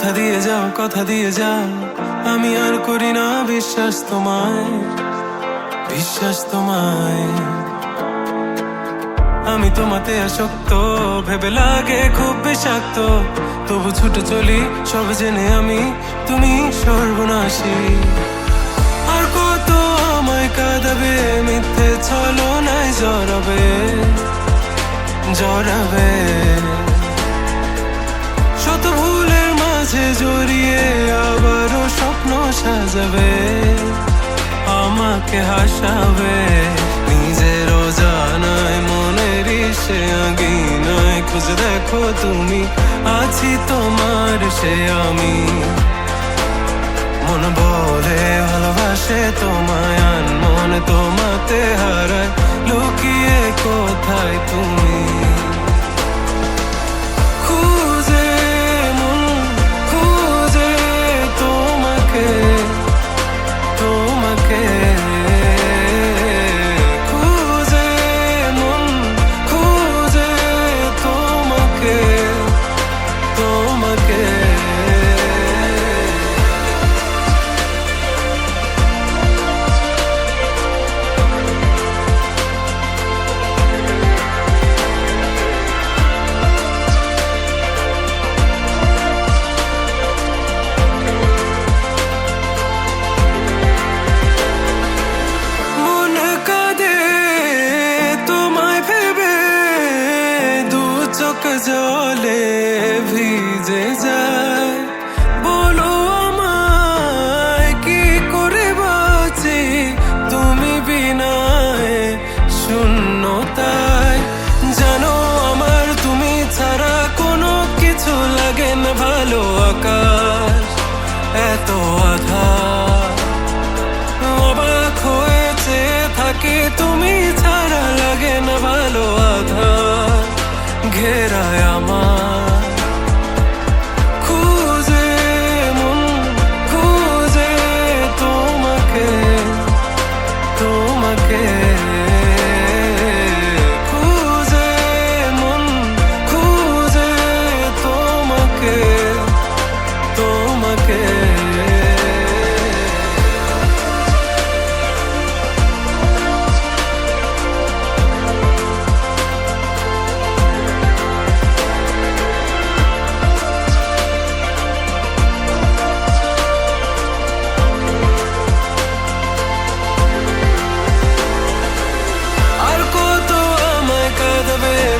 কথা দিয়ে যাও আমি আর করি না বিশ্বাস তোমায় আমি তোমাতে আসক্ত ভেবে লাগে খুব বিষাক্ত তবু ছুটে চলি সব জেনে আমি তুমি সর্বনাশী আর কত আমায় কাঁদাবে মিথ্যে ছলনায় জড়াবে শত ভুলের মাঝে জড়িয়ে আবারও স্বপ্ন সাজাবে আমাকে হাসাবে নিজেরও জানায় মনের সে আঙিনায় খুঁজে দেখো তুমি আছি তোমার সে আমি মন বলে ভালোবাসে তোমায় মন তোমাতে হারায় লুকিয়ে কোথায় তুমি জলে ভিজে যায় বলো আমায় কি করে বাঁচি তুমি বিনায় শূন্যতায় জানো আমার তুমি ছাড়া কোনো কিছু লাগে না ভালো আকাশ এত আধার অবাক হয়েছে থাকে তুমি ছাড়া লাগে না ভালো আধার ঘেরায় আমার খুঁজে মন খুঁজে তোমাকে খুঁজে মন খুঁজে তোমাকে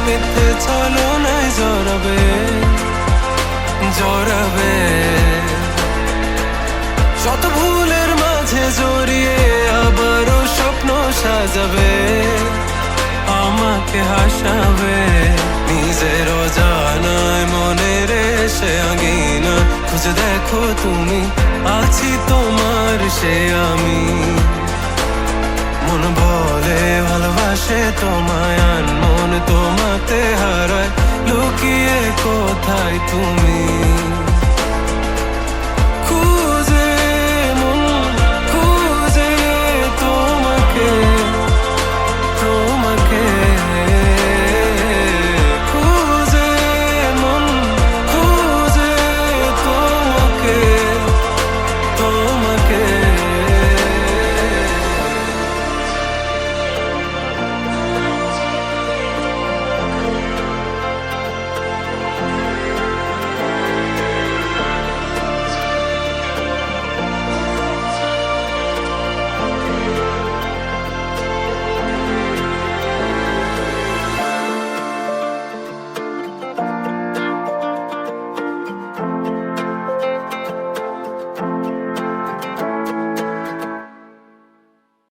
মিথ্যে ছলনায় জড়াবে শত ভুলের মাঝে জড়িয়ে আবারও স্বপ্ন সাজাবে আমাকে হাসাবে নিজেরও জানায় মনের সে আঙিনা খুঁজে দেখো তুমি আছি তোমার সে আমি মন বলে ভালোবাসে তোমায় মন তোমাতে হারায় লুকিয়ে কোথায় তুমি